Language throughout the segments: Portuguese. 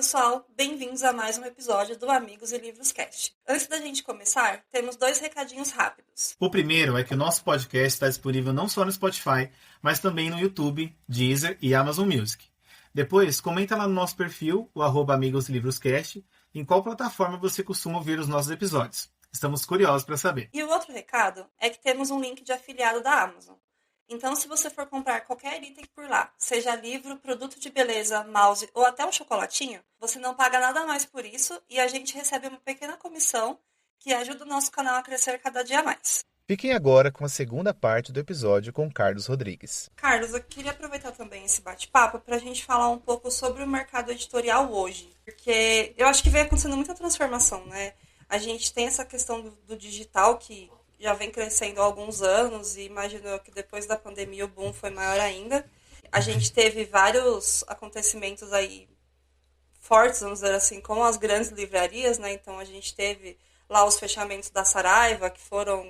pessoal, bem-vindos a mais um episódio do Amigos e Livros Cast. Antes da gente começar, temos 2 recadinhos rápidos. O primeiro é que o nosso podcast está disponível não só no Spotify, mas também no YouTube, Deezer e Amazon Music. Depois, comenta lá no nosso perfil, o @AmigosLivrosCast, em qual plataforma você costuma ouvir os nossos episódios. Estamos curiosos para saber. E o outro recado é que temos um link de afiliado da Amazon. Então, se você for comprar qualquer item por lá, seja livro, produto de beleza, mouse ou até um chocolatinho, você não paga nada mais por isso e a gente recebe uma pequena comissão que ajuda o nosso canal a crescer cada dia mais. Fiquem agora com a segunda parte do episódio com Carlos Rodrigues. Carlos, eu queria aproveitar também esse bate-papo para a gente falar um pouco sobre o mercado editorial hoje, porque eu acho que vem acontecendo muita transformação, né? A gente tem essa questão do digital que já vem crescendo há alguns anos e imagino que depois da pandemia o boom foi maior ainda. A gente teve vários acontecimentos aí fortes, vamos dizer assim, com as grandes livrarias, né? Então a gente teve lá os fechamentos da Saraiva, que foram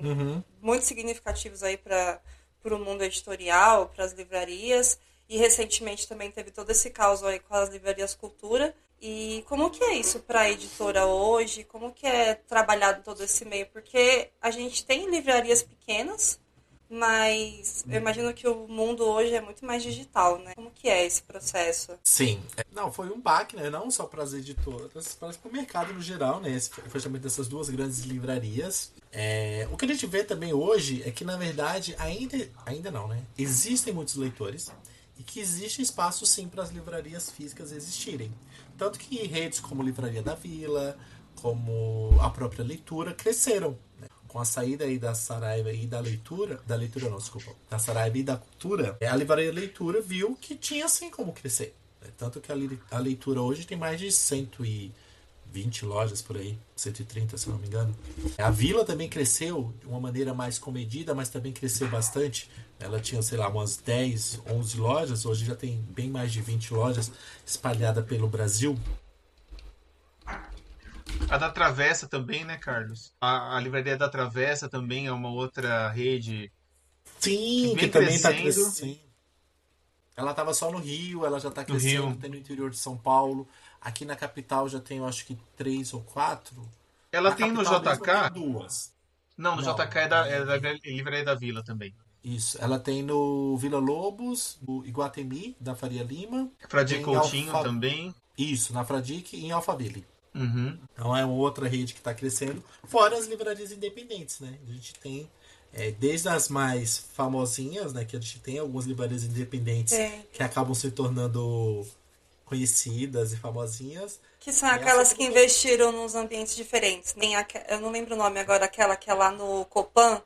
muito significativos aí para o mundo editorial, para as livrarias. E recentemente também teve todo esse caos aí com as livrarias Cultura. E como que é isso para a editora hoje? Como que é trabalhado todo esse meio? Porque a gente tem livrarias pequenas, mas eu imagino que o mundo hoje é muito mais digital, né? Como que é esse processo? Sim. Não, foi um baque, né? Não só para as editoras, mas para o mercado no geral, né? Esse fechamento dessas 2 grandes livrarias. O que a gente vê também hoje é que, na verdade, ainda não, né? Existem muitos leitores e que existe espaço, sim, para as livrarias físicas existirem. Tanto que redes como Livraria da Vila, como a própria Leitura, cresceram, né? Com a saída aí da Saraiva e da Saraiva e da Cultura, a Livraria Leitura viu que tinha sim como crescer, né? Tanto que a Leitura hoje tem mais de 120 lojas por aí, 130 se não me engano. A Vila também cresceu de uma maneira mais comedida, mas também cresceu bastante. Ela tinha, sei lá, umas 10, 11 lojas, hoje já tem bem mais de 20 lojas espalhadas pelo Brasil. A da Travessa também, né, Carlos? A livraria da Travessa também é uma outra rede Sim, que que vem também está crescendo crescendo. Ela estava só no Rio, ela já está no crescendo, Rio. tem no interior de São Paulo. Aqui na capital já tem, eu acho que 3 ou 4. Ela Na tem no capital mesmo tem JK? 2. Não, no Não, JK é da livraria da Vila também. isso. Ela tem no Vila Lobos, no Iguatemi, da Faria Lima. Fradique Tem em Coutinho também. Isso, na Fradique e em Alphaville. Uhum. Então é uma outra rede que está crescendo. Fora as livrarias independentes, né? A gente tem desde as mais famosinhas, né? Que a gente tem algumas livrarias independentes que acabam se tornando conhecidas e famosinhas. Que são aquelas que investiram nos ambientes diferentes. Eu não lembro o nome agora, aquela que é lá no Copan,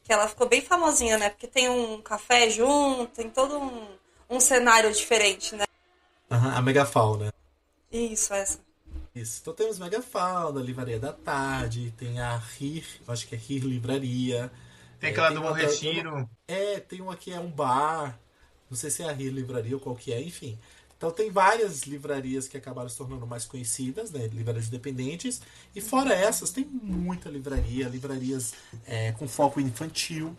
que ela ficou bem famosinha, né? Porque tem um café junto, tem todo um cenário diferente, né? A Megafauna. Isso, essa. Isso. Então temos Megafauna, Livraria da Tarde, tem a RIR, acho que é RIR Livraria. Tem aquela do Bom Retiro. Tem uma que é um bar, não sei se é a RIR Livraria ou qual que é, enfim. Então tem várias livrarias que acabaram se tornando mais conhecidas, né, livrarias independentes. E fora essas, tem muita livrarias com foco infantil.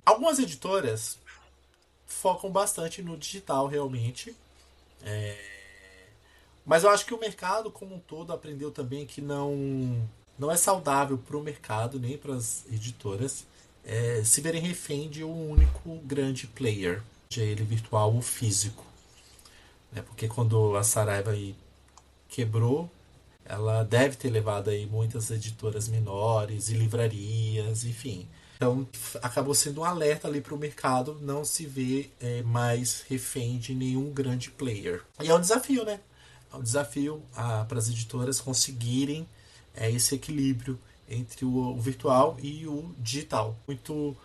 Algumas editoras focam bastante no digital, realmente. Mas eu acho que o mercado como um todo aprendeu também que não é saudável para o mercado, nem para as editoras, se verem refém de um único grande player, seja ele virtual ou físico. Porque quando a Saraiva aí quebrou, ela deve ter levado aí muitas editoras menores e livrarias, enfim. Então acabou sendo um alerta ali para o mercado não se ver mais refém de nenhum grande player. E é um desafio, né? É um desafio para as editoras conseguirem esse equilíbrio entre o virtual e o digital. Muito,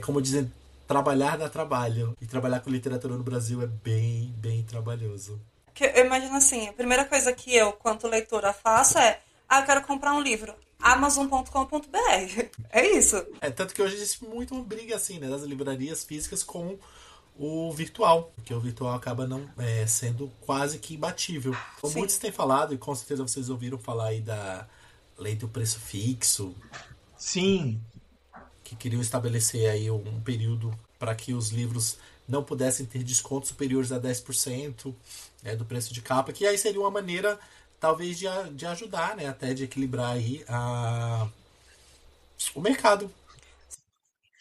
como dizem, trabalhar dá trabalho. E trabalhar com literatura no Brasil é bem, bem trabalhoso. Eu imagino assim, a primeira coisa que eu, quanto leitora, faço eu quero comprar um livro. Amazon.com.br. É isso. Tanto que hoje existe muito uma briga assim, né, das livrarias físicas com o virtual, porque o virtual acaba não sendo quase que imbatível. Como muitos têm falado, e com certeza vocês ouviram falar aí da lei do preço fixo. Sim. Que queriam estabelecer aí um período para que os livros não pudessem ter descontos superiores a 10%. do preço de capa, que aí seria uma maneira, talvez, de ajudar, né? Até de equilibrar aí o mercado.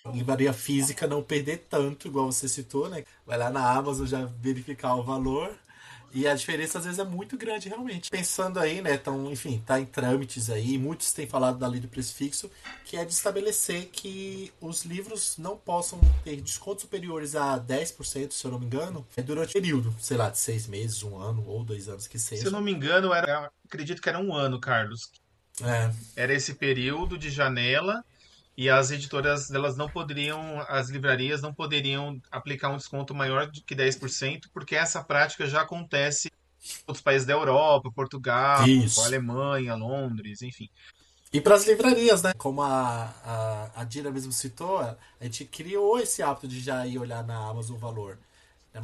A livraria física não perder tanto, igual você citou, né? Vai lá na Amazon já verificar o valor. E a diferença às vezes é muito grande, realmente. Pensando aí, né? Então, enfim, tá em trâmites aí. Muitos têm falado da lei do preço fixo, que é de estabelecer que os livros não possam ter descontos superiores a 10%, se eu não me engano, durante o período, sei lá, de 6 meses, 1 ano ou 2 anos que Se eu seja. não me engano, acredito que era um ano, Carlos. É, Era esse período de janela e as editoras, elas não poderiam, as livrarias não poderiam aplicar um desconto maior de que 10%, porque essa prática já acontece em outros países da Europa, Portugal, isso. Alemanha, Londres, enfim. E para as livrarias, né? Como a Dira mesmo citou, a gente criou esse hábito de já ir olhar na Amazon o valor.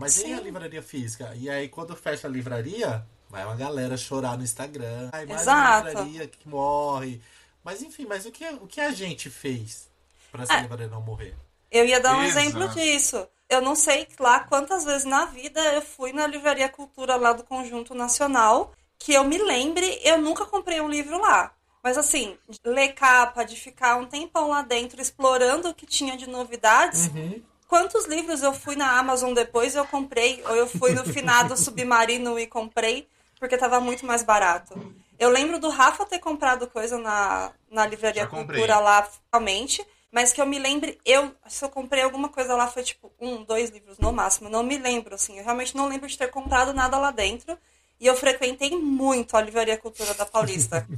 Mas e a Sim, livraria física? E aí, quando fecha a livraria, vai uma galera chorar no Instagram. Ai, mais uma exato. livraria que morre. Mas enfim, mas o que a gente fez para essa É, livraria não morrer? eu ia dar um exemplo Exato. disso. Eu não sei lá quantas vezes na vida eu fui na Livraria Cultura lá do Conjunto Nacional, que eu me lembre, eu nunca comprei um livro lá. Mas assim, de ler capa, de ficar um tempão lá dentro explorando o que tinha de novidades. Uhum. Quantos livros eu fui na Amazon depois e eu comprei, ou eu fui no finado Submarino e comprei, porque estava muito mais barato. Eu lembro do Rafa ter comprado coisa na Livraria Já Cultura comprei. lá, realmente, mas que eu me lembre, se eu comprei alguma coisa lá, foi tipo 2 livros no máximo. Eu não me lembro, assim, eu realmente não lembro de ter comprado nada lá dentro. E eu frequentei muito a Livraria Cultura da Paulista.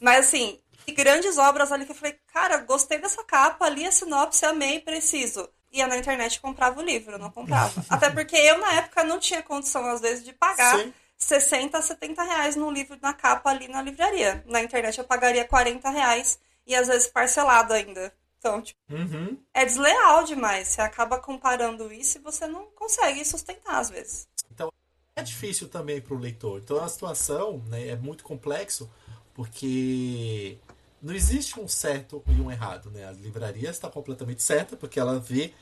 Mas assim, e grandes obras ali que eu falei, cara, gostei dessa capa, li a sinopse, amei, preciso. Ia na internet e comprava o livro, eu não comprava. Até porque eu, na época, não tinha condição, às vezes, de pagar Sim. 60 a 70 reais num livro na capa ali na livraria. Na internet eu pagaria 40 reais e às vezes parcelado ainda. Então, tipo, Uhum. é desleal demais. Você acaba comparando isso e você não consegue sustentar às vezes. Então é difícil também para o leitor. Então a situação, né, é muito complexo porque não existe um certo e um errado, né? A livraria está completamente certa porque ela vê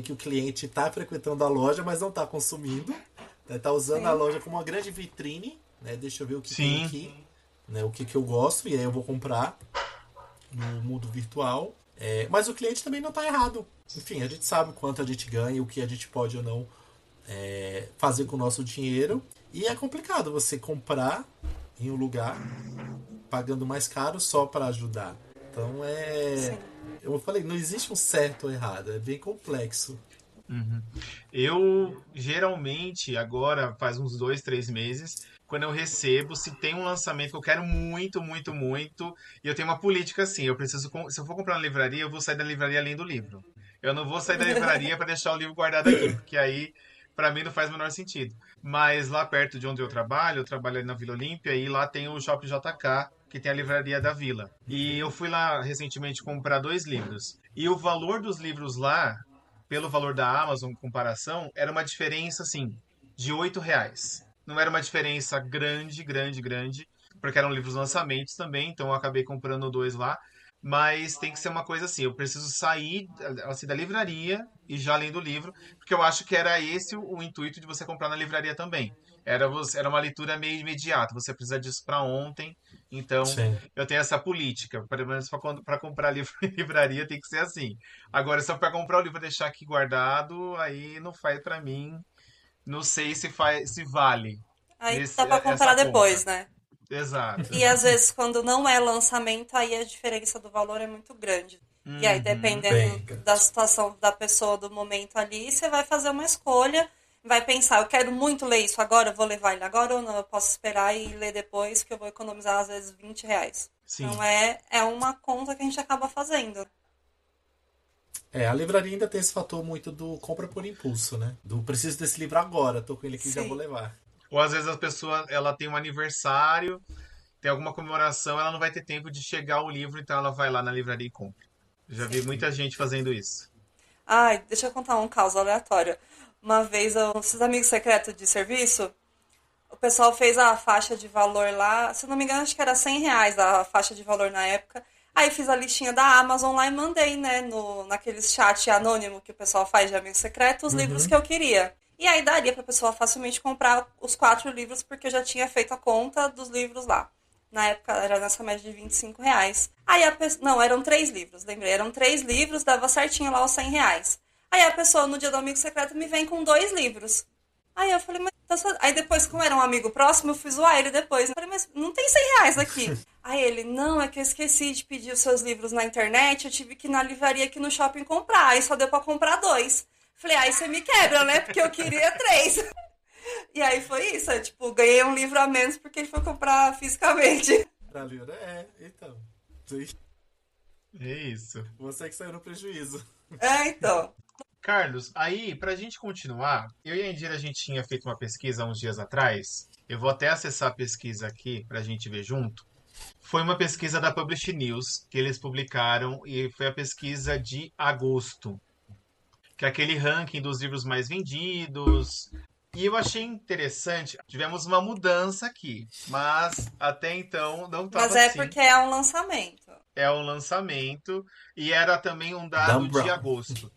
que o cliente está frequentando a loja, mas não está consumindo, está usando a Sim, loja como uma grande vitrine, né? Deixa eu ver o que tem Sim. aqui, né? O que eu gosto e aí eu vou comprar no mundo virtual. Mas o cliente também não está errado. Enfim, a gente sabe quanto a gente ganha, o que a gente pode ou não fazer com o nosso dinheiro. E é complicado você comprar em um lugar pagando mais caro só para ajudar. Então sim. eu falei, não existe um certo ou errado, é bem complexo. Uhum. Eu geralmente, agora faz uns 2, 3 meses, quando eu recebo, se tem um lançamento que eu quero muito, muito, muito, e eu tenho uma política assim, eu preciso, se eu for comprar na livraria, eu vou sair da livraria além do livro. Eu não vou sair da livraria para deixar o livro guardado aqui, porque aí para mim não faz o menor sentido. Mas lá perto de onde eu trabalho ali na Vila Olímpia, e lá tem o Shopping JK, que tem a livraria da Vila. E eu fui lá recentemente comprar 2 livros. E o valor dos livros lá pelo valor da Amazon em comparação, era uma diferença assim de R$ 8. Não era uma diferença grande, grande, grande, porque eram livros lançamentos também, então eu acabei comprando 2 lá. Mas tem que ser uma coisa assim, eu preciso sair assim, da livraria e já lendo o livro, porque eu acho que era esse o intuito de você comprar na livraria também. Era uma leitura meio imediata, você precisa disso para ontem, então Sim. eu tenho essa política, pelo menos para comprar livro em livraria tem que ser assim. Agora, se eu para comprar o livro e deixar aqui guardado, aí não faz para mim. Não sei se faz, se vale Aí dá pra essa comprar compra. depois, né? Exato. E às vezes, quando não é lançamento, aí a diferença do valor é muito grande. E aí, Uhum. dependendo Bem da grande. situação da pessoa, do momento ali, você vai fazer uma escolha, vai pensar, eu quero muito ler isso agora, eu vou levar ele agora ou não? Eu posso esperar e ler depois, que eu vou economizar, às vezes, 20 reais. Então, Sim. é uma conta que a gente acaba fazendo. A livraria ainda tem esse fator muito do compra por impulso, né? Do preciso desse livro agora, tô com ele aqui e já vou Sim, levar. Ou às vezes a pessoa ela tem um aniversário, tem alguma comemoração, ela não vai ter tempo de chegar o livro, então ela vai lá na livraria e compra. Já vi sim. muita gente fazendo isso. Ai, deixa eu contar um caso aleatório. Uma vez, esses amigos secretos de serviço, o pessoal fez a faixa de valor lá, se eu não me engano, acho que era 100 reais a faixa de valor na época. Aí fiz a listinha da Amazon lá e mandei, né, naquele chat anônimo que o pessoal faz de amigo secreto, os livros que Uhum. eu queria. E aí daria pra pessoa facilmente comprar os 4 livros, porque eu já tinha feito a conta dos livros lá. Na época era nessa média de R$ 25. Aí a pessoa. Não, eram 3 livros, lembrei. Eram 3 livros, dava certinho lá os R$ 100. Aí a pessoa, no dia do amigo secreto, me vem com 2 livros. Aí eu falei, mas. Aí depois, como era um amigo próximo, eu fui zoar ele depois. Eu falei, mas não tem R$ 100 aqui. Aí ele, não, é que eu esqueci de pedir os seus livros na internet, eu tive que ir na livraria aqui no shopping comprar. Aí só deu pra comprar 2. Falei, aí você me quebra, né? Porque eu queria 3. E aí foi isso, eu, tipo, ganhei um livro a menos porque ele foi comprar fisicamente. Então. É isso. Você que saiu no prejuízo. Então. Carlos, aí, pra gente continuar, eu e a Indira, a gente tinha feito uma pesquisa há uns dias atrás. Eu vou até acessar a pesquisa aqui pra gente ver junto. Foi uma pesquisa da Publish News que eles publicaram e foi a pesquisa de agosto, que é aquele ranking dos livros mais vendidos. E eu achei interessante, tivemos uma mudança aqui, mas até então não Mas estava é assim. porque é um lançamento. É um lançamento e era também um dado Dan de Brown. agosto.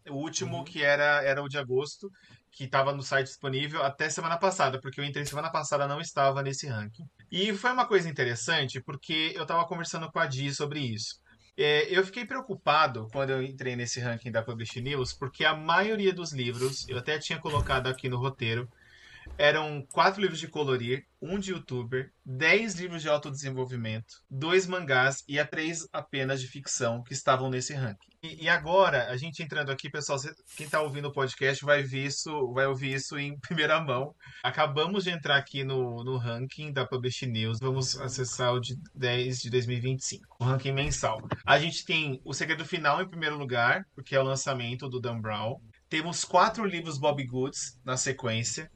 O último que era o de agosto, que estava no site disponível até semana passada, porque eu entrei semana passada, não estava nesse ranking. E foi uma coisa interessante, porque eu estava conversando com a Di sobre isso. Eu fiquei preocupado quando eu entrei nesse ranking da Publish News, porque a maioria dos livros, eu até tinha colocado aqui no roteiro, eram 4 livros de colorir, um de youtuber, 10 livros de autodesenvolvimento, 2 mangás e 3 apenas de ficção que estavam nesse ranking. E agora, a gente entrando aqui, pessoal, quem está ouvindo o podcast vai ouvir isso em primeira mão. Acabamos de entrar aqui no ranking da Publish News. Vamos acessar o de 10 de 2025, o ranking mensal. A gente tem O Segredo Final em primeiro lugar, porque é o lançamento do Dan Brown. Temos 4 livros Bob Goods na sequência.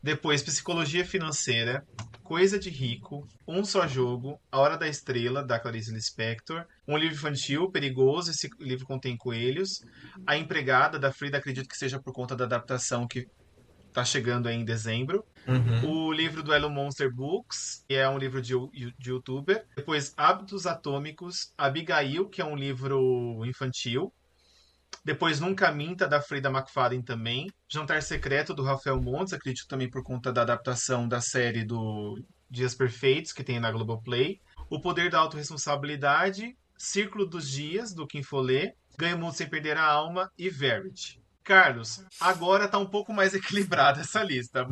Depois, Psicologia Financeira, Coisa de Rico, Um Só Jogo, A Hora da Estrela, da Clarice Lispector, um livro infantil, Perigoso, esse livro contém coelhos, A Empregada, da Frida, acredito que seja por conta da adaptação que está chegando aí em dezembro, o livro do Elon Monster Books, que é um livro de youtuber, depois Hábitos Atômicos, Abigail, que é um livro infantil, depois Nunca Minta, da Frida McFadden também. Jantar Secreto, do Rafael Montes, acredito também por conta da adaptação da série do Dias Perfeitos, que tem na Globoplay. O Poder da Autorresponsabilidade, Círculo dos Dias, do Kim Follett. Ganha o Mundo Sem Perder a Alma e Verity. Carlos, agora está um pouco mais equilibrada essa lista.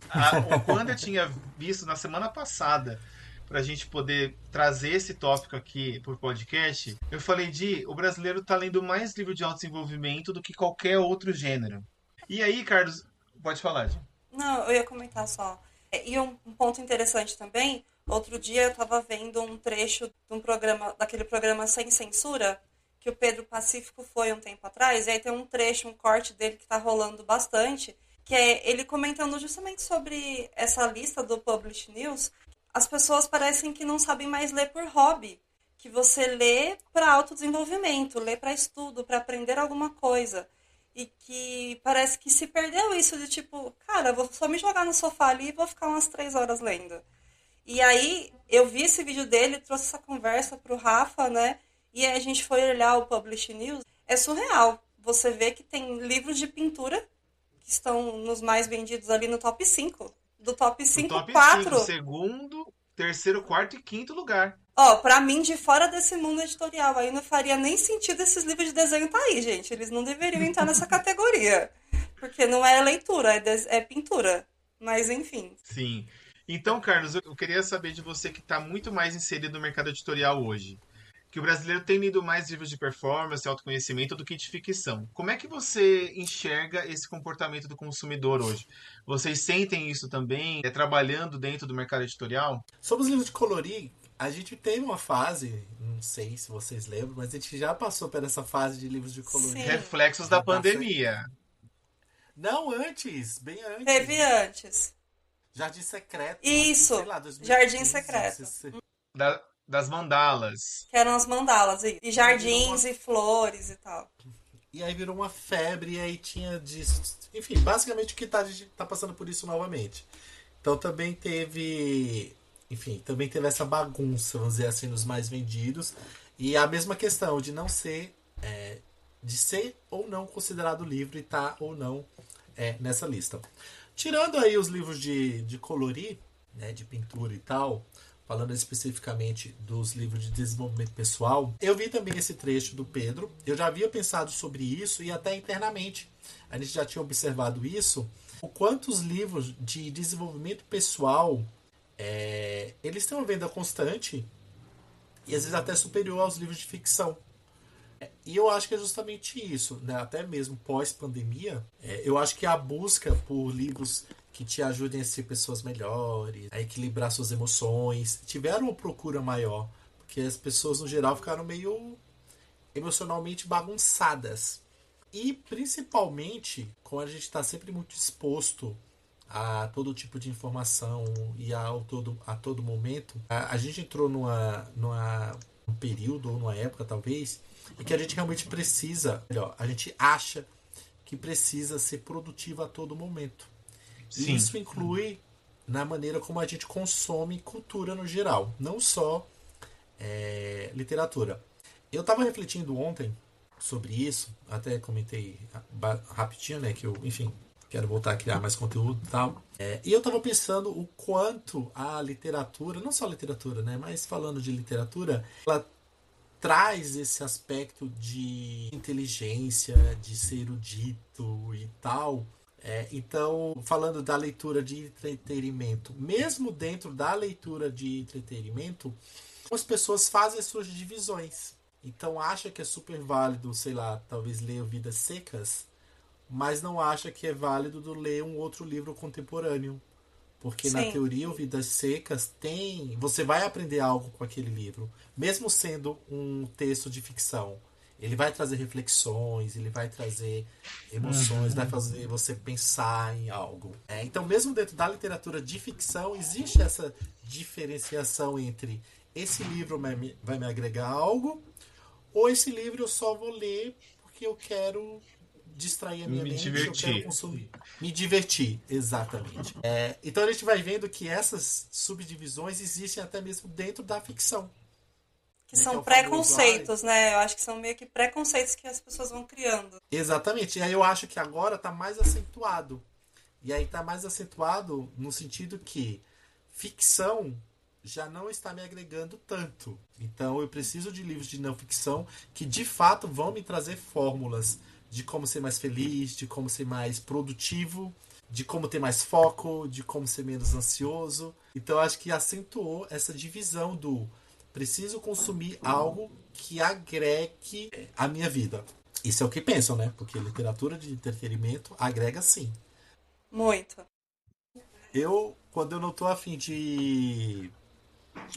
Quando eu tinha visto na semana passada para a gente poder trazer esse tópico aqui por podcast, eu falei, o brasileiro tá lendo mais livro de autodesenvolvimento do que qualquer outro gênero. E aí, Carlos, pode falar, Di. Não, eu ia comentar só. E um ponto interessante também, outro dia eu estava vendo um trecho de um programa, daquele programa Sem Censura, que o Pedro Pacífico foi um tempo atrás, e aí tem um trecho, um corte dele que está rolando bastante, que é ele comentando justamente sobre essa lista do Publish News. As pessoas parecem que não sabem mais ler por hobby, que você lê para autodesenvolvimento, lê para estudo, para aprender alguma coisa. E que parece que se perdeu isso de tipo, cara, vou só me jogar no sofá ali e vou ficar umas 3 horas lendo. E aí eu vi esse vídeo dele, trouxe essa conversa pro Rafa, né? E aí a gente foi olhar o Publish News. É surreal. Você vê que tem livros de pintura que estão nos mais vendidos ali no top 5. Do top 5, top 4. 5, segundo, terceiro, quarto e quinto lugar. Ó, pra mim, de fora desse mundo editorial, aí não faria nem sentido esses livros de desenho tá aí, gente. Eles não deveriam entrar nessa categoria. Porque não é leitura, é pintura. Mas, enfim. Sim. Então, Carlos, eu queria saber de você que está muito mais inserido no mercado editorial hoje. Que o brasileiro tem lido mais livros de performance, autoconhecimento do que de ficção. Como é que você enxerga esse comportamento do consumidor hoje? Vocês sentem isso também, trabalhando dentro do mercado editorial? Sobre os livros de colorir, a gente teve uma fase, não sei se vocês lembram, mas a gente já passou por essa fase de livros de colorir. Sim. Reflexos da pandemia. Não, antes, bem antes. Teve antes. Jardim Secreto. Isso, sei lá, 2015, Jardim Secreto. Das mandalas. Que eram as mandalas. E jardins e flores e tal. E aí virou uma febre e aí tinha disso. Enfim, basicamente o que a gente tá passando por isso novamente. Então também teve... Enfim, também teve essa bagunça, vamos dizer assim, nos mais vendidos. E a mesma questão de não ser... de ser ou não considerado livro e tá ou não nessa lista. Tirando aí os livros de colorir, né, de pintura e tal, falando especificamente dos livros de desenvolvimento pessoal, eu vi também esse trecho do Pedro. Eu já havia pensado sobre isso e até internamente a gente já tinha observado isso, o quanto os livros de desenvolvimento pessoal eles têm uma venda constante e às vezes até superior aos livros de ficção. E eu acho que é justamente isso, né? Até mesmo pós-pandemia, eu acho que a busca por livros que te ajudem a ser pessoas melhores, a equilibrar suas emoções, tiveram uma procura maior, porque as pessoas no geral ficaram meio emocionalmente bagunçadas. E principalmente, como a gente está sempre muito exposto a todo tipo de informação e a todo momento, a gente entrou num período ou numa época talvez em que a gente realmente precisa, melhor, a gente acha que precisa ser produtivo a todo momento. Sim. E isso inclui na maneira como a gente consome cultura no geral, não só literatura. Eu estava refletindo ontem sobre isso, até comentei rapidinho, né, que eu, enfim, quero voltar a criar mais conteúdo e tal. E eu estava pensando o quanto a literatura, não só a literatura, né, mas falando de literatura, ela traz esse aspecto de inteligência, de ser erudito e tal. Então, falando da leitura de entretenimento, mesmo dentro da leitura de entretenimento, as pessoas fazem as suas divisões. Então, acha que é super válido, sei lá, talvez ler Vidas Secas, mas não acha que é válido ler um outro livro contemporâneo. Porque na teoria, o Vidas Secas você vai aprender algo com aquele livro, mesmo sendo um texto de ficção. Ele vai trazer reflexões, ele vai trazer emoções, vai fazer você pensar em algo. Então, mesmo dentro da literatura de ficção, existe essa diferenciação entre esse livro vai me agregar algo, ou esse livro eu só vou ler porque eu quero distrair a minha mente, eu quero consumir. Me divertir, exatamente. Então a gente vai vendo que essas subdivisões existem até mesmo dentro da ficção. Que são preconceitos, né? Eu acho que são meio que preconceitos que as pessoas vão criando. Exatamente. E aí eu acho que agora está mais acentuado. E aí está mais acentuado no sentido que ficção já não está me agregando tanto. Então eu preciso de livros de não ficção que de fato vão me trazer fórmulas de como ser mais feliz, de como ser mais produtivo, de como ter mais foco, de como ser menos ansioso. Então acho que acentuou essa divisão do preciso consumir algo que agregue a minha vida. Isso é o que pensam, né? Porque literatura de entretenimento agrega sim. Muito. Quando eu não tô afim de...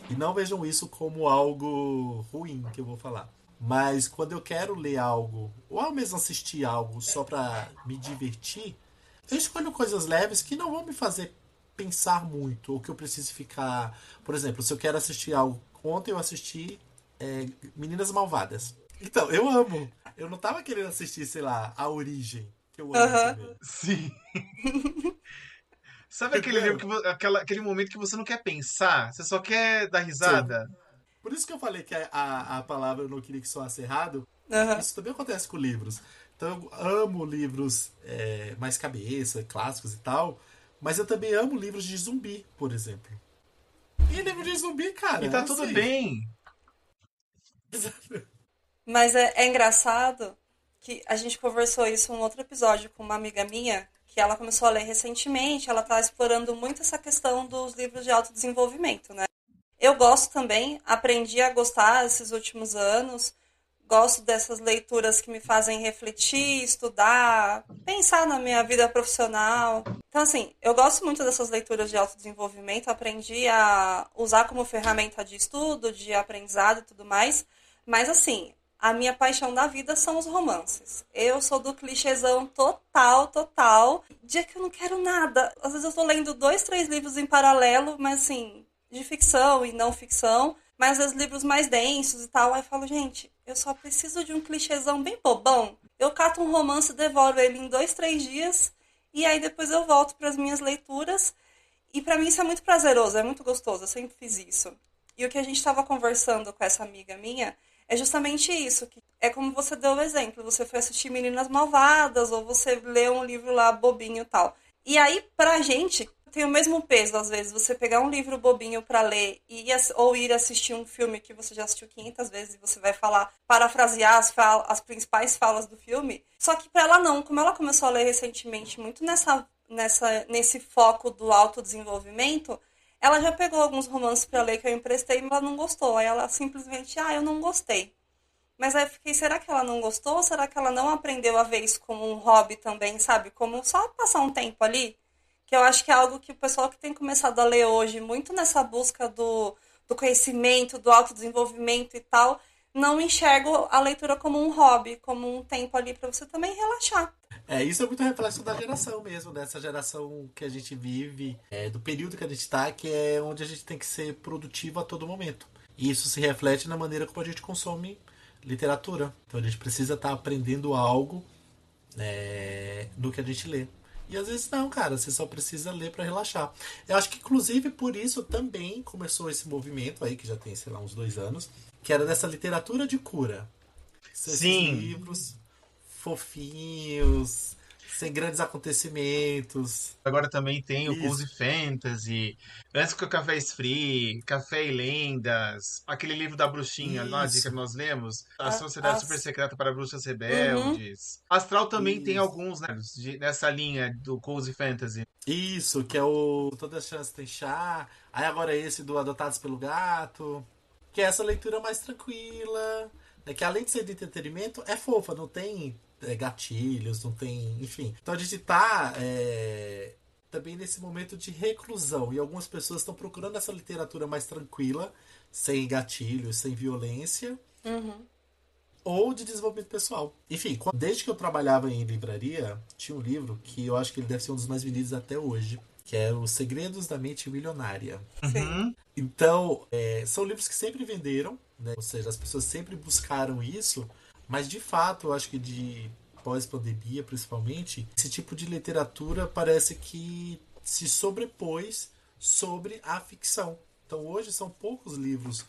E não vejam isso como algo ruim que eu vou falar. Mas quando eu quero ler algo, ou ao mesmo assistir algo só pra me divertir, eu escolho coisas leves que não vão me fazer pensar muito, ou que eu preciso ficar... Por exemplo, se eu quero assistir algo... Ontem eu assisti Meninas Malvadas. Então, eu amo. Eu não tava querendo assistir, sei lá, A Origem, que eu amo também. Sim. Sabe aquele livro aquele momento que você não quer pensar? Você só quer dar risada? Por isso que eu falei que a palavra eu não queria que soasse errado. Isso também acontece com livros. Então eu amo livros mais cabeça, clássicos e tal. Mas eu também amo livros de zumbi, por exemplo. E livro de zumbi, cara. E tá tudo bem. Mas é engraçado que a gente conversou isso em um outro episódio com uma amiga minha, que ela começou a ler recentemente, ela tá explorando muito essa questão dos livros de autodesenvolvimento, né? Eu gosto também, aprendi a gostar esses últimos anos, gosto dessas leituras que me fazem refletir, estudar, pensar na minha vida profissional. Então, assim, eu gosto muito dessas leituras de autodesenvolvimento, aprendi a usar como ferramenta de estudo, de aprendizado e tudo mais, mas, assim, a minha paixão da vida são os romances. Eu sou do clichêzão total. Dia que eu não quero nada. Às vezes eu tô lendo 2, 3 livros em paralelo, mas, assim, de ficção e não ficção, mas às vezes livros mais densos e tal. Aí eu falo, gente, eu só preciso de um clichêzão bem bobão. Eu cato um romance, devoro ele em 2, 3 dias, e aí depois eu volto para as minhas leituras. E para mim isso é muito prazeroso, é muito gostoso, eu sempre fiz isso. E o que a gente estava conversando com essa amiga minha é justamente isso. Que é como você deu o exemplo. Você foi assistir Meninas Malvadas, ou você leu um livro lá bobinho e tal. E aí, pra gente, tem o mesmo peso, às vezes, você pegar um livro bobinho pra ler ou ir assistir um filme que você já assistiu 500 vezes e você vai falar, parafrasear as principais falas do filme. Só que pra ela não, como ela começou a ler recentemente muito nesse foco do autodesenvolvimento, ela já pegou alguns romances pra ler que eu emprestei, mas ela não gostou. Aí ela simplesmente, eu não gostei. Mas aí eu fiquei, será que ela não gostou? Ou será que ela não aprendeu a ver isso como um hobby também, sabe? Como só passar um tempo ali? Que eu acho que é algo que o pessoal que tem começado a ler hoje, muito nessa busca do conhecimento, do autodesenvolvimento e tal, não enxerga a leitura como um hobby, como um tempo ali para você também relaxar. Isso é muito reflexo da geração mesmo, dessa geração que a gente vive, do período que a gente está, que é onde a gente tem que ser produtivo a todo momento. E isso se reflete na maneira como a gente consome literatura. Então a gente precisa estar aprendendo algo no que a gente lê. E às vezes não, cara, você só precisa ler para relaxar. Eu acho que inclusive por isso também começou esse movimento aí, que já tem, sei lá, uns 2 anos, que era dessa literatura de cura. São esses Sim. livros fofinhos, sem grandes acontecimentos. Agora também tem o Isso. Cozy Fantasy, antes que o Café Esfrie, Café e Lendas, aquele livro da bruxinha lá de que Isso. nós lemos, A Sociedade Super Secreta para Bruxas Uhum. Rebeldes. Astral também tem Isso. alguns, né, nessa linha do Cozy Fantasy. Isso, que é o Toda a Chance Tem Chá. Aí agora esse do Adotados pelo Gato. Que é essa leitura mais tranquila. Né, que além de ser de entretenimento, é fofa, não tem gatilhos, não tem. Enfim. Então a gente tá também nesse momento de reclusão. E algumas pessoas estão procurando essa literatura mais tranquila, sem gatilhos, sem violência. Uhum. Ou de desenvolvimento pessoal. Enfim, desde que eu trabalhava em livraria, tinha um livro que eu acho que ele deve ser um dos mais vendidos até hoje, que é Os Segredos da Mente Milionária. Sim. Uhum. Então, são livros que sempre venderam, né? Ou seja, as pessoas sempre buscaram isso, mas de fato, eu acho que de pós-pandemia, principalmente, esse tipo de literatura parece que se sobrepôs sobre a ficção. Então, hoje são poucos livros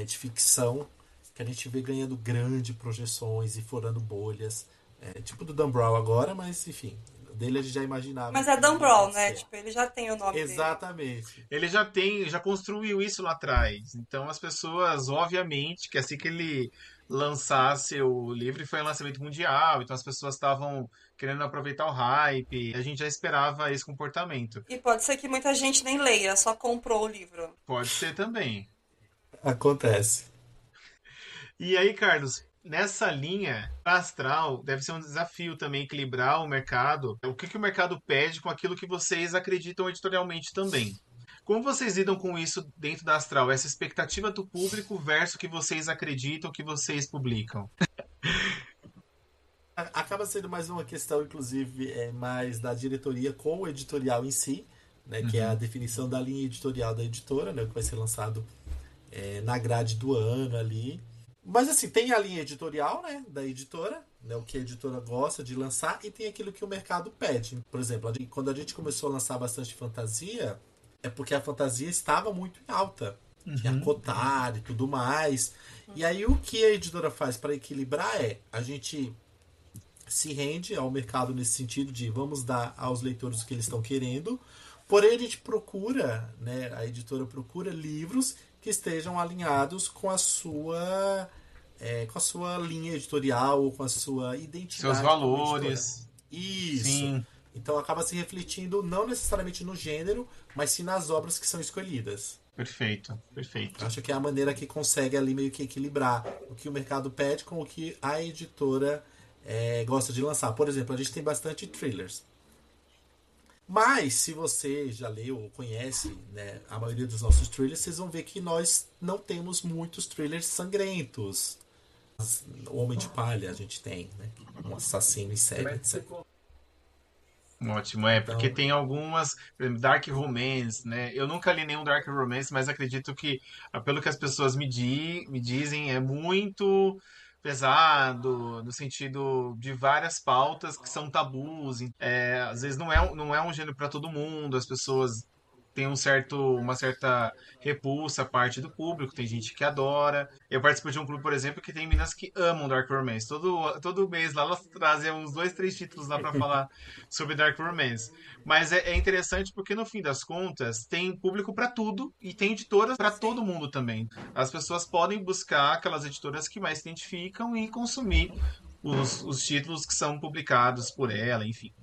de ficção que a gente vê ganhando grandes projeções e furando bolhas. Tipo do Dan Brown agora, mas enfim, dele a gente já imaginava. Mas é que Dan ia Brown, né? acontecer. Tipo, ele já tem o nome dele. Exatamente. Ele já construiu isso lá atrás. Então as pessoas, obviamente, que assim que ele lançasse o livro, foi um lançamento mundial, então as pessoas estavam querendo aproveitar o hype. A gente já esperava esse comportamento. E pode ser que muita gente nem leia, só comprou o livro. Pode ser também. Acontece. E aí, Carlos, nessa linha astral, deve ser um desafio também equilibrar o mercado. O que o mercado pede com aquilo que vocês acreditam editorialmente também. Como vocês lidam com isso dentro da astral? Essa expectativa do público versus o que vocês acreditam, o que vocês publicam? Acaba sendo mais uma questão, inclusive, mais da diretoria com o editorial em si, né, que é a definição da linha editorial da editora, né, que vai ser lançado na grade do ano ali. Mas assim, tem a linha editorial, né, da editora, né, o que a editora gosta de lançar, e tem aquilo que o mercado pede. Por exemplo, quando a gente começou a lançar bastante fantasia, é porque a fantasia estava muito em alta. Tinha Cotar e tudo mais. E aí o que a editora faz para equilibrar a gente se rende ao mercado nesse sentido de vamos dar aos leitores o que eles estão querendo, porém a gente procura, né, a editora procura livros que estejam alinhados com a sua linha editorial ou com a sua identidade. Seus valores. Isso. Sim. Então acaba se refletindo não necessariamente no gênero, mas sim nas obras que são escolhidas. Perfeito, perfeito. Acho que é a maneira que consegue ali meio que equilibrar o que o mercado pede com o que a editora gosta de lançar. Por exemplo, a gente tem bastante thrillers. Mas, se você já leu ou conhece, né, a maioria dos nossos thrillers, vocês vão ver que nós não temos muitos thrillers sangrentos. O Homem de Palha a gente tem, né? Um assassino em série, etc. Ótimo, porque Então, tem algumas, por exemplo, Dark Romance, né? Eu nunca li nenhum Dark Romance, mas acredito que, pelo que as pessoas me dizem, é muito pesado, no sentido de várias pautas que são tabus. Às vezes não é um gênero para todo mundo, as pessoas tem uma certa repulsa a parte do público, tem gente que adora. Eu participo de um clube, por exemplo, que tem meninas que amam Dark Romance. Todo mês lá elas trazem uns 2, 3 títulos lá pra falar sobre Dark Romance. Mas é interessante porque no fim das contas tem público pra tudo e tem editoras pra todo mundo também. As pessoas podem buscar aquelas editoras que mais se identificam e consumir os títulos que são publicados por ela, enfim.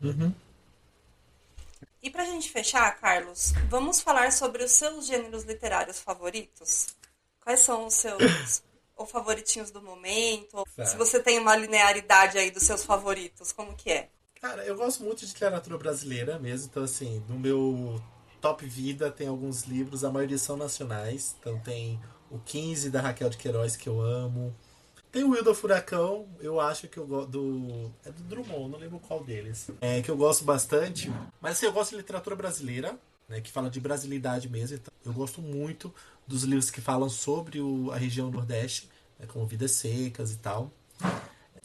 E pra gente fechar, Carlos, vamos falar sobre os seus gêneros literários favoritos? Quais são os seus ou favoritinhos do momento? Ou se você tem uma linearidade aí dos seus favoritos, como que é? Cara, eu gosto muito de literatura brasileira mesmo, então assim, no meu top vida tem alguns livros, a maioria são nacionais, então tem o 15 da Raquel de Queiroz que eu amo. Tem o Wilda Furacão, eu acho que eu gosto do. É do Drummond, não lembro qual deles. É que eu gosto bastante. Mas assim, eu gosto de literatura brasileira, né? Que fala de brasilidade mesmo. Então, eu gosto muito dos livros que falam sobre a região Nordeste, né, como Vidas Secas e tal.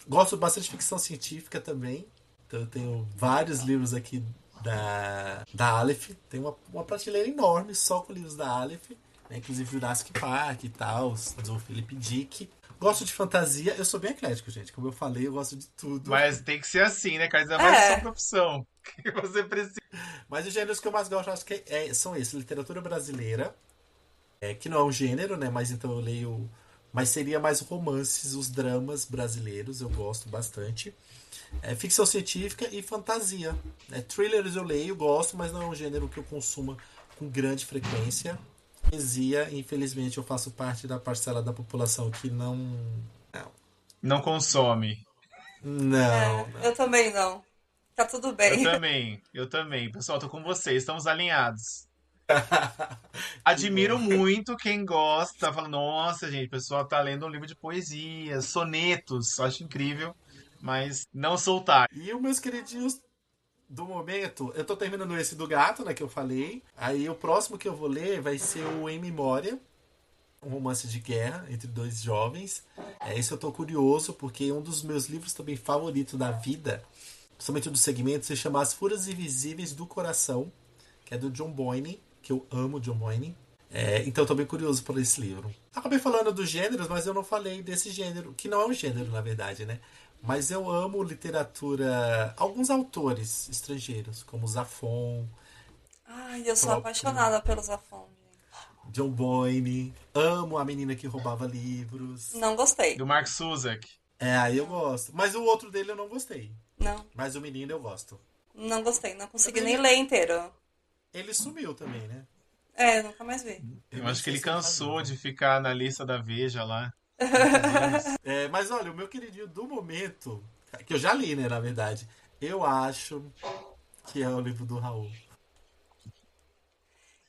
Gosto bastante de ficção científica também. Então eu tenho vários livros aqui da Aleph. Tem uma prateleira enorme só com livros da Aleph, né? Inclusive Jurassic Park e tal, do Philip Dick. Gosto de fantasia, eu sou bem eclético, gente. Como eu falei, eu gosto de tudo. Mas tem que ser assim, né, Carlos? É mais sua profissão que você precisa. Mas os gêneros que eu mais gosto, acho que são esses. Literatura brasileira, que não é um gênero, né? Mas então eu leio... Mas seria mais romances, os dramas brasileiros, eu gosto bastante. Ficção científica e fantasia. Thrillers eu leio, gosto, mas não é um gênero que eu consuma com grande frequência. Poesia, infelizmente, eu faço parte da parcela da população que Não consome. Não. Eu também não. Tá tudo bem. Eu também. Pessoal, tô com vocês, estamos alinhados. Admiro muito quem gosta, fala, nossa, gente, o pessoal tá lendo um livro de poesia, sonetos, acho incrível, mas não soltar. E os meus queridinhos do momento, eu tô terminando esse do gato, né, que eu falei. Aí o próximo que eu vou ler vai ser o Em Memória, um romance de guerra entre dois jovens. Esse eu tô curioso, porque um dos meus livros também favoritos da vida, principalmente do segmento, se chama As Furas Invisíveis do Coração, que é do John Boyne, que eu amo John Boyne. Então eu tô bem curioso por esse livro. Acabei falando dos gêneros, mas eu não falei desse gênero, que não é um gênero, na verdade, né? Mas eu amo literatura... Alguns autores estrangeiros, como Zafon. Ai, eu sou apaixonada pelo Zafon, gente. John Boyne. Amo A Menina que Roubava Livros. Não gostei. Do Mark Suzak. Aí eu gosto. Mas o outro dele eu não gostei. Não. Mas o menino eu gosto. Não gostei. Não consegui nem ler inteiro. Ele sumiu também, né? Nunca mais vi. Eu acho que ele cansou de ficar na lista da Veja lá. Mas olha, o meu queridinho do momento, que eu já li, né, na verdade, eu acho que é o livro do Raul.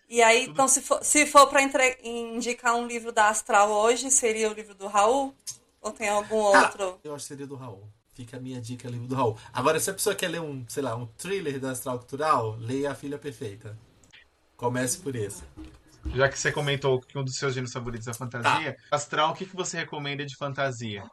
E aí, então, se for pra indicar um livro da Astral hoje, seria o livro do Raul? Ou tem algum outro? Eu acho que seria do Raul. Fica a minha dica, livro do Raul. Agora, se a pessoa quer ler um thriller da Astral Cultural, leia A Filha Perfeita. Comece por esse. Já que você comentou que um dos seus gêneros favoritos é fantasia, Astral, o que você recomenda de fantasia?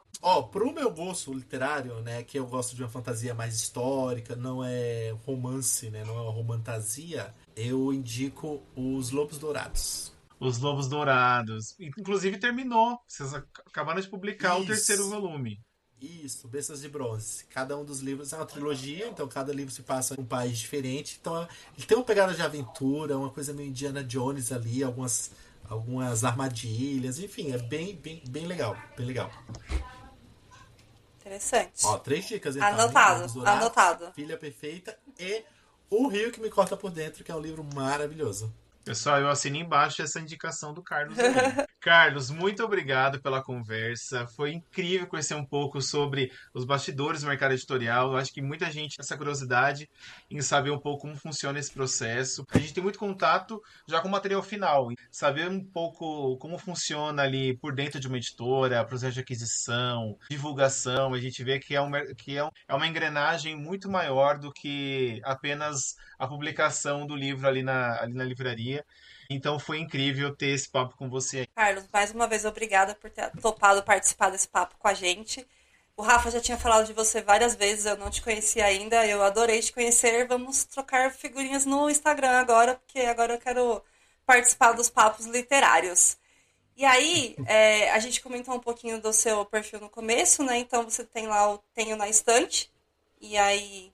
Pro meu gosto literário, né, que eu gosto de uma fantasia mais histórica, não é romance, né, não é uma romantasia, eu indico Os Lobos Dourados. Os Lobos Dourados. Inclusive terminou. Vocês acabaram de publicar o terceiro volume. Isso, Bestas de Bronze. Cada um dos livros é uma trilogia, então cada livro se passa em um país diferente. Então ele tem uma pegada de aventura, uma coisa meio Indiana Jones ali, algumas armadilhas, enfim, é bem legal, bem legal. Interessante. 3 dicas então. Anotado. Filha Perfeita e O Rio que Me Corta por Dentro, que é um livro maravilhoso. Pessoal, eu assino embaixo essa indicação do Carlos aí. Carlos, muito obrigado pela conversa. Foi incrível conhecer um pouco sobre os bastidores do mercado editorial. Eu acho que muita gente tem essa curiosidade em saber um pouco como funciona esse processo. A gente tem muito contato já com o material final. Saber um pouco como funciona ali por dentro de uma editora, processo de aquisição, divulgação. A gente vê que é uma engrenagem muito maior do que apenas a publicação do livro ali na livraria. Então foi incrível ter esse papo com você. Carlos, mais uma vez obrigada por ter topado participar desse papo com a gente. O Rafa já tinha falado de você várias vezes, eu não te conhecia ainda, eu adorei te conhecer. Vamos trocar figurinhas no Instagram agora, porque agora eu quero participar dos papos literários. E aí, a gente comentou um pouquinho do seu perfil no começo, né? Então você tem lá o Tenho na Estante, e aí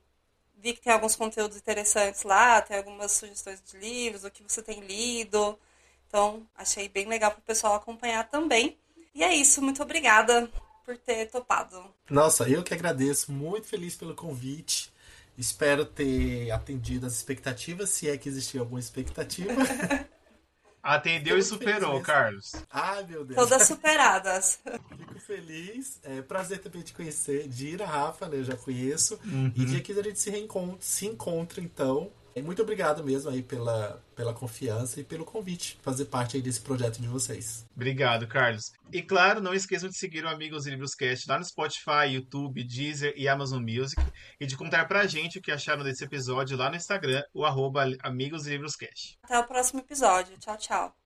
vi que tem alguns conteúdos interessantes lá, tem algumas sugestões de livros, o que você tem lido. Então, achei bem legal para o pessoal acompanhar também. E é isso, muito obrigada por ter topado. Nossa, eu que agradeço, muito feliz pelo convite. Espero ter atendido as expectativas, se é que existia alguma expectativa. Atendeu e superou, Carlos. Ai, meu Deus. Todas superadas. Fico feliz. É prazer também te conhecer. Dira, Rafa, né? Eu já conheço. E dia 15 a gente se encontra, então. Muito obrigado mesmo aí pela confiança e pelo convite. Fazer parte aí desse projeto de vocês. Obrigado, Carlos. E claro, não esqueçam de seguir o Amigos Livros Cast lá no Spotify, YouTube, Deezer e Amazon Music. E de contar pra gente o que acharam desse episódio lá no Instagram, o @AmigosLivrosCast. Até o próximo episódio. Tchau, tchau.